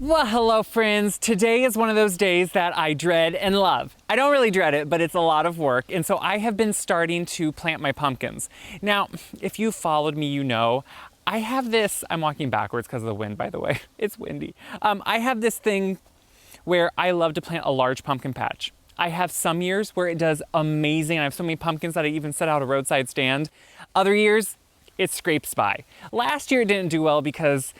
Well, hello friends. Today is one of those days that I dread and love. I don't really dread it, but it's a lot of work. And so I have been starting to plant my pumpkins. Now, if you followed me, you know, I have this, I'm walking backwards because of the wind, by the way. It's windy. I have this thing where I love to plant a large pumpkin patch. I have some years where it does amazing. I have so many pumpkins that I even set out a roadside stand. Other years, it scrapes by. Last year it didn't do well because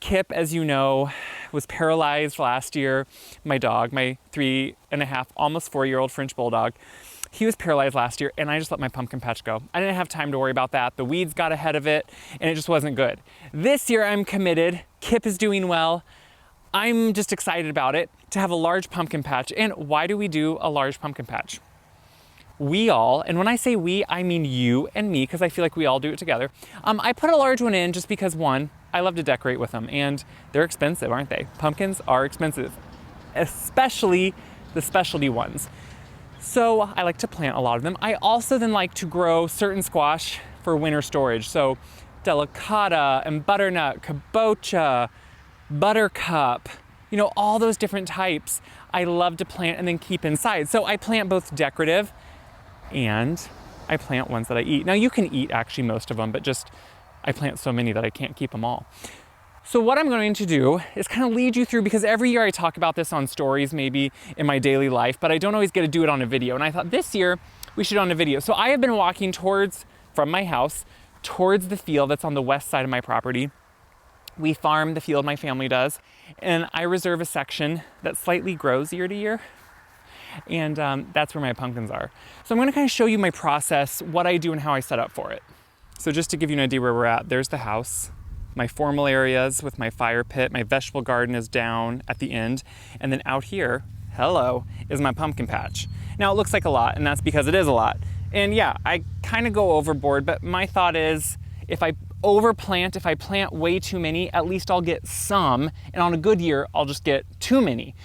Kip, as you know, was paralyzed last year. My dog, my 3.5, almost 4-year-old French bulldog, he was paralyzed last year and I just let my pumpkin patch go. I didn't have time to worry about that. The weeds got ahead of it and it just wasn't good. This year I'm committed. Kip is doing well. I'm just excited about it to have a large pumpkin patch. And why do we do a large pumpkin patch? We all, and when I say we, I mean you and me, because I feel like we all do it together. I put a large one in just because, one, I love to decorate with them, and they're expensive, aren't they? Pumpkins are expensive, especially the specialty ones. So I like to plant a lot of them. I also then like to grow certain squash for winter storage. So delicata and butternut, kabocha, buttercup, you know, all those different types I love to plant and then keep inside. So I plant both decorative and I plant ones that I eat. Now you can eat actually most of them, but just I plant so many that I can't keep them all. So what I'm going to do is kind of lead you through, because every year I talk about this on stories, maybe in my daily life, but I don't always get to do it on a video. And I thought this year we should on a video. So I have been walking from my house towards the field that's on the west side of my property. We farm the field, my family does, and I reserve a section that slightly grows year to year. And that's where my pumpkins are. So I'm gonna kind of show you my process, what I do and how I set up for it. So just to give you an idea where we're at, there's the house, my formal areas with my fire pit, my vegetable garden is down at the end, and then out here, hello, is my pumpkin patch. Now it looks like a lot, and that's because it is a lot. And yeah, I kind of go overboard, but my thought is, if I overplant, if I plant way too many, at least I'll get some, and on a good year, I'll just get too many.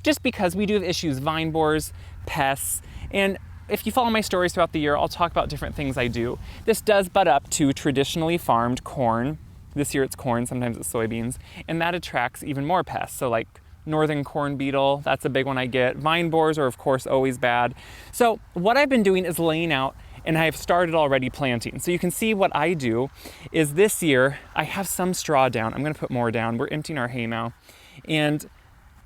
Just because we do have issues, vine borers, pests, and if you follow my stories throughout the year, I'll talk about different things I do. This does butt up to traditionally farmed corn. This year it's corn, sometimes it's soybeans, and that attracts even more pests. So like northern corn beetle, that's a big one I get. Vine borers are of course always bad. So what I've been doing is laying out, and I've started already planting. So you can see what I do is this year, I have some straw down. I'm gonna put more down. We're emptying our hay now. And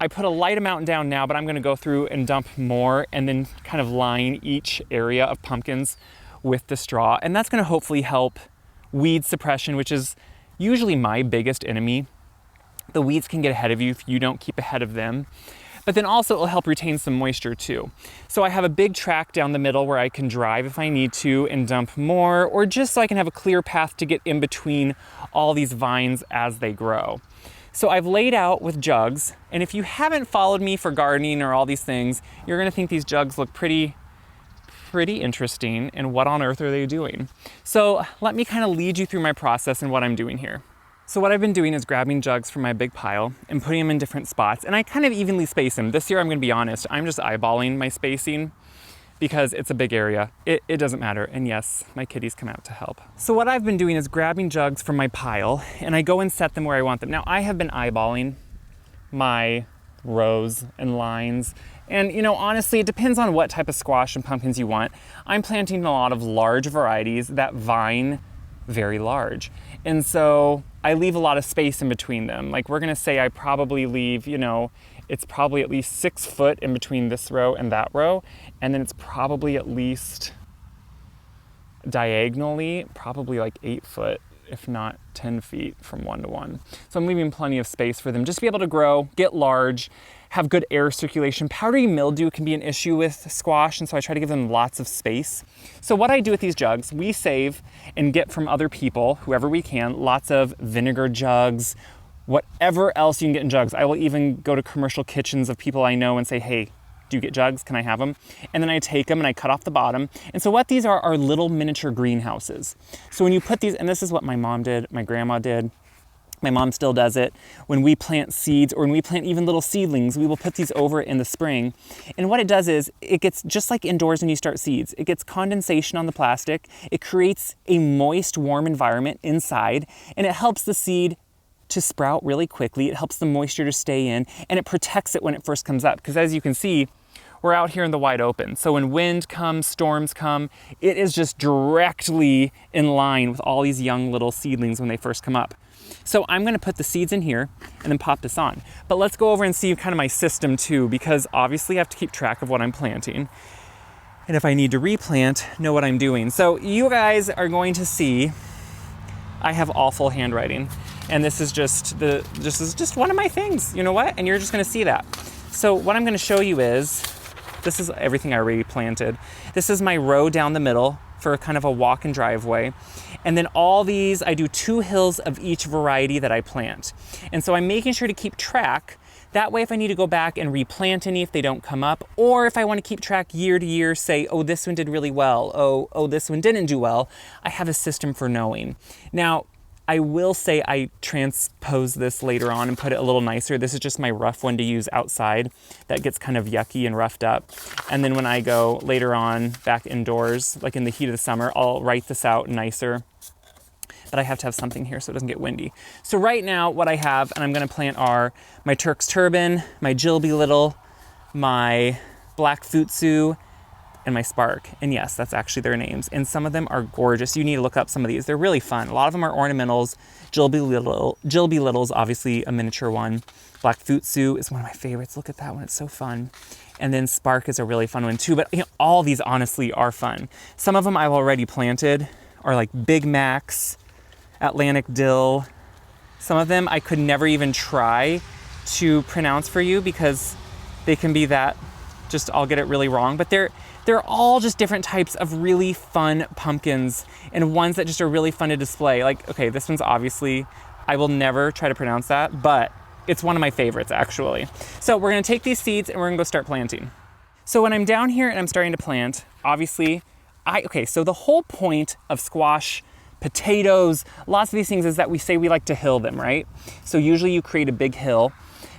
I put a light amount down now, but I'm gonna go through and dump more and then kind of line each area of pumpkins with the straw. And that's gonna hopefully help weed suppression, which is usually my biggest enemy. The weeds can get ahead of you if you don't keep ahead of them. But then also it'll help retain some moisture too. So I have a big track down the middle where I can drive if I need to and dump more, or just so I can have a clear path to get in between all these vines as they grow. So I've laid out with jugs, and if you haven't followed me for gardening or all these things, you're gonna think these jugs look pretty interesting, and what on earth are they doing? So let me kind of lead you through my process and what I'm doing here. So what I've been doing is grabbing jugs from my big pile and putting them in different spots, and I kind of evenly space them. This year, I'm gonna be honest, I'm just eyeballing my spacing because it's a big area. It doesn't matter, and yes, my kitties come out to help. So what I've been doing is grabbing jugs from my pile, and I go and set them where I want them. Now, I have been eyeballing my rows and lines, and you know, honestly, it depends on what type of squash and pumpkins you want. I'm planting a lot of large varieties that vine very large. And so I leave a lot of space in between them. Like we're gonna say I probably leave, you know, it's probably at least 6 foot in between this row and that row. And then it's probably at least diagonally, probably like 8 foot, if not 10 feet from one to one. So I'm leaving plenty of space for them just to be able to grow, get large, have good air circulation. Powdery mildew can be an issue with squash, and so I try to give them lots of space. So what I do with these jugs, we save and get from other people, whoever we can, lots of vinegar jugs, whatever else you can get in jugs. I will even go to commercial kitchens of people I know and say, hey, do you get jugs? Can I have them? And then I take them and I cut off the bottom. And so what these are little miniature greenhouses. So when you put these, and this is what my mom did, my grandma did, my mom still does it. When we plant seeds or when we plant even little seedlings, we will put these over in the spring. And what it does is it gets just like indoors when you start seeds. It gets condensation on the plastic. It creates a moist, warm environment inside, and it helps the seed to sprout really quickly. It helps the moisture to stay in, and it protects it when it first comes up. Because as you can see, we're out here in the wide open. So when wind comes, storms come, it is just directly in line with all these young little seedlings when they first come up. So I'm gonna put the seeds in here and then pop this on. But let's go over and see kind of my system too, because obviously I have to keep track of what I'm planting. And if I need to replant, know what I'm doing. So you guys are going to see, I have awful handwriting. And this is just one of my things, you know what? And you're just gonna see that. So what I'm gonna show you is, this is everything I already planted. This is my row down the middle for kind of a walk and driveway. And then all these, I do 2 hills of each variety that I plant. And so I'm making sure to keep track. That way, if I need to go back and replant any if they don't come up, or if I want to keep track year to year, say, oh, this one did really well, oh, this one didn't do well, I have a system for knowing. Now, I will say I transpose this later on and put it a little nicer. This is just my rough one to use outside. That gets kind of yucky and roughed up. And then when I go later on back indoors, like in the heat of the summer, I'll write this out nicer. But I have to have something here so it doesn't get windy. So right now what I have, and I'm gonna plant, are my Turk's Turban, my Jilby Little, my Black Futsu, and my Spark. And yes, that's actually their names. And some of them are gorgeous. You need to look up some of these. They're really fun. A lot of them are ornamentals. Jilby Little's obviously a miniature one. Black Futsu is one of my favorites. Look at that one, it's so fun. And then Spark is a really fun one too. But you know, all these honestly are fun. Some of them I've already planted are like Big Macs, Atlantic Dill. Some of them I could never even try to pronounce for you because they can be that, just I'll get it really wrong. But they're all just different types of really fun pumpkins and ones that just are really fun to display. Like, okay, this one's obviously, I will never try to pronounce that, but it's one of my favorites actually. So we're gonna take these seeds and we're gonna go start planting. So when I'm down here and I'm starting to plant, obviously, so the whole point of squash, potatoes, lots of these things is that we say we like to hill them, right? So usually you create a big hill.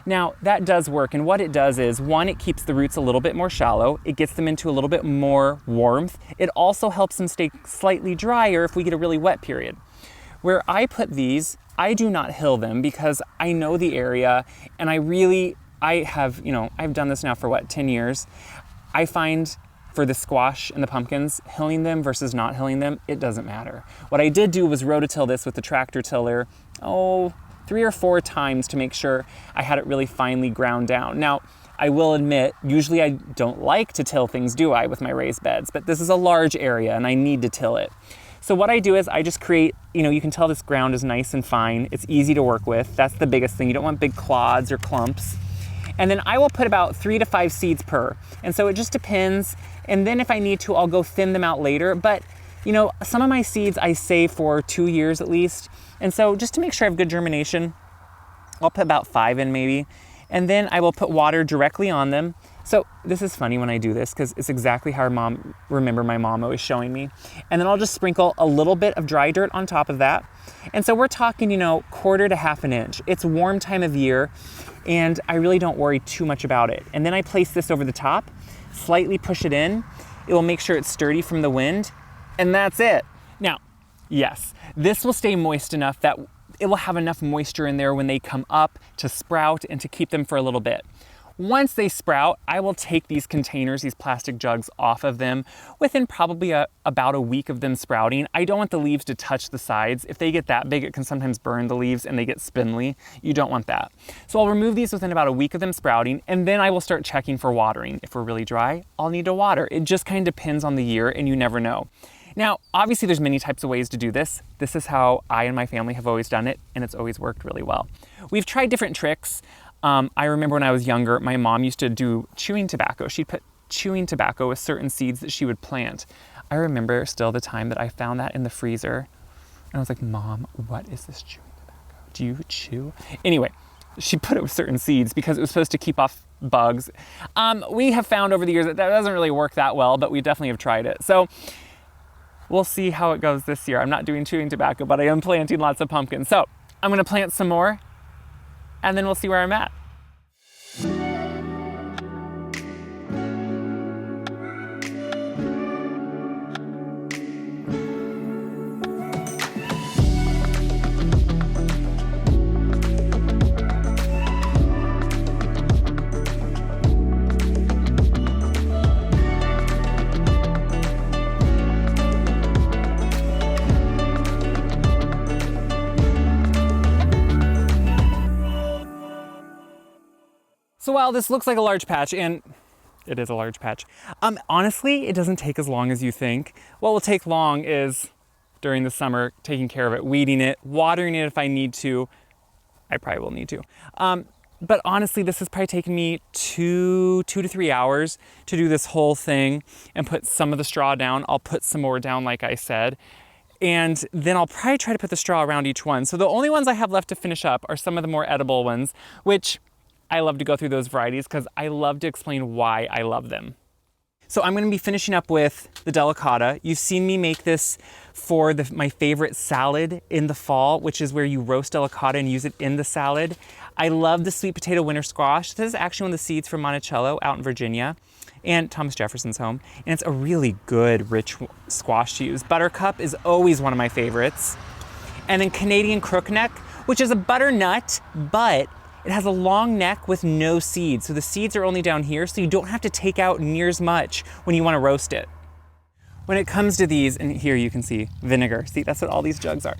Now that does work, and what it does is, one, it keeps the roots a little bit more shallow, it gets them into a little bit more warmth, it also helps them stay slightly drier if we get a really wet period. Where I put these, I do not hill them because I know the area, and I've done this now for what, 10 years. I find for the squash and the pumpkins, hilling them versus not hilling them, it doesn't matter. What I did do was rototill this with the tractor tiller, 3 or 4 times to make sure I had it really finely ground down. Now, I will admit, usually I don't like to till things, do I, with my raised beds, but this is a large area and I need to till it. So what I do is I just create, you can tell this ground is nice and fine. It's easy to work with. That's the biggest thing. You don't want big clods or clumps. And then I will put about 3 to 5 seeds per. And so it just depends. And then if I need to, I'll go thin them out later. But some of my seeds I save for 2 years at least. And so just to make sure I have good germination, I'll put about 5 in maybe. And then I will put water directly on them. So this is funny when I do this because it's exactly how my mom always showing me. And then I'll just sprinkle a little bit of dry dirt on top of that. And so we're talking, 1/4 to 1/2 inch. It's a warm time of year and I really don't worry too much about it. And then I place this over the top, slightly push it in. It will make sure it's sturdy from the wind, and that's it. Now, yes, this will stay moist enough that it will have enough moisture in there when they come up to sprout and to keep them for a little bit. Once they sprout, I will take these containers, these plastic jugs off of them within probably about a week of them sprouting. I don't want the leaves to touch the sides. If they get that big, it can sometimes burn the leaves and they get spindly. You don't want that. So I'll remove these within about a week of them sprouting, and then I will start checking for watering. If we're really dry, I'll need to water. It just kind of depends on the year and you never know. Now, obviously there's many types of ways to do this. This is how I and my family have always done it, and it's always worked really well. We've tried different tricks. I remember when I was younger, my mom used to do chewing tobacco. She'd put chewing tobacco with certain seeds that she would plant. I remember still the time that I found that in the freezer. And I was like, Mom, what is this chewing tobacco? Do you chew? Anyway, she put it with certain seeds because it was supposed to keep off bugs. We have found over the years that doesn't really work that well, but we definitely have tried it. So we'll see how it goes this year. I'm not doing chewing tobacco, but I am planting lots of pumpkins. So I'm gonna plant some more, and then we'll see where I'm at. So while this looks like a large patch, and it is a large patch, honestly, it doesn't take as long as you think. What will take long is during the summer, taking care of it, weeding it, watering it if I need to. I probably will need to. But honestly, this has probably taken me two to 3 hours to do this whole thing and put some of the straw down. I'll put some more down, like I said. And then I'll probably try to put the straw around each one. So the only ones I have left to finish up are some of the more edible ones, which I love to go through those varieties because I love to explain why I love them. So I'm going to be finishing up with the delicata. You've seen me make this for my favorite salad in the fall, which is where you roast delicata and use it in the salad. I love the sweet potato winter squash. This is actually one of the seeds from Monticello out in Virginia and Thomas Jefferson's home. And it's a really good, rich squash to use. Buttercup is always one of my favorites. And then Canadian crookneck, which is a butternut, but it has a long neck with no seeds. So the seeds are only down here, so you don't have to take out near as much when you want to roast it. When it comes to these, and here you can see vinegar. See, that's what all these jugs are.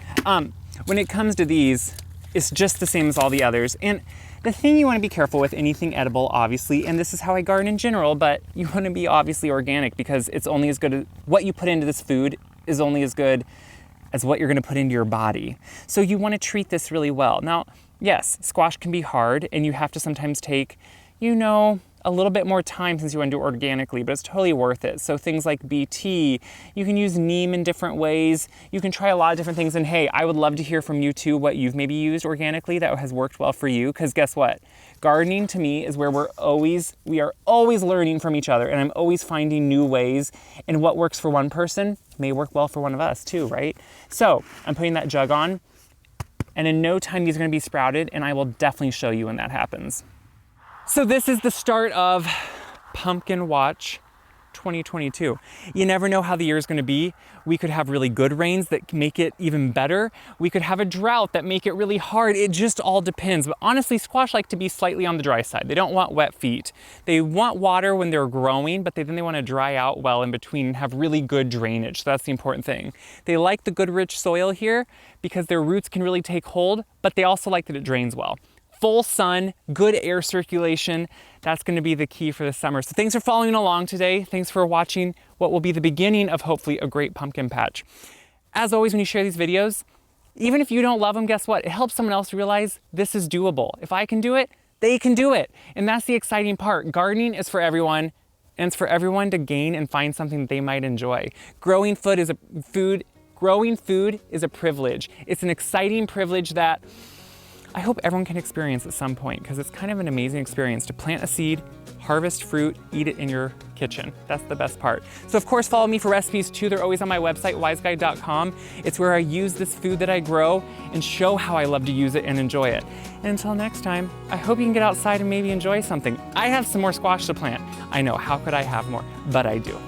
When it comes to these, it's just the same as all the others. And the thing you want to be careful with, anything edible, obviously, and this is how I garden in general, but you want to be obviously organic because it's only as good as what you put into this food is only as good as what you're going to put into your body. So you want to treat this really well. Now, yes, squash can be hard and you have to sometimes take, a little bit more time since you want to do it organically, but it's totally worth it. So things like BT, you can use neem in different ways. You can try a lot of different things. And hey, I would love to hear from you too, what you've maybe used organically that has worked well for you. Because guess what? Gardening to me is where we are always learning from each other, and I'm always finding new ways. And what works for one person may work well for one of us too, right? So I'm putting that jug on, and in no time these are going to be sprouted, and I will definitely show you when that happens. So this is the start of Pumpkin Watch 2022. You never know how the year is going to be. We could have really good rains that make it even better. We could have a drought that make it really hard. It just all depends. But honestly, squash like to be slightly on the dry side. They don't want wet feet. They want water when they're growing, but then they want to dry out well in between and have really good drainage. So that's the important thing. They like the good rich soil here because their roots can really take hold, but they also like that it drains well. Full sun, good air circulation, that's going to be the key for the summer. So thanks for following along today. Thanks for watching what will be the beginning of hopefully a great pumpkin patch. As always, when you share these videos, even if you don't love them, guess what? It helps someone else realize this is doable. If I can do it, they can do it. And that's the exciting part. Gardening is for everyone, and it's for everyone to gain and find something that they might enjoy. Growing food is a privilege. It's an exciting privilege that I hope everyone can experience at some point, because it's kind of an amazing experience to plant a seed, harvest fruit, eat it in your kitchen. That's the best part. So of course, follow me for recipes too. They're always on my website, wyseguide.com. It's where I use this food that I grow and show how I love to use it and enjoy it. And until next time, I hope you can get outside and maybe enjoy something. I have some more squash to plant. I know, how could I have more? But I do.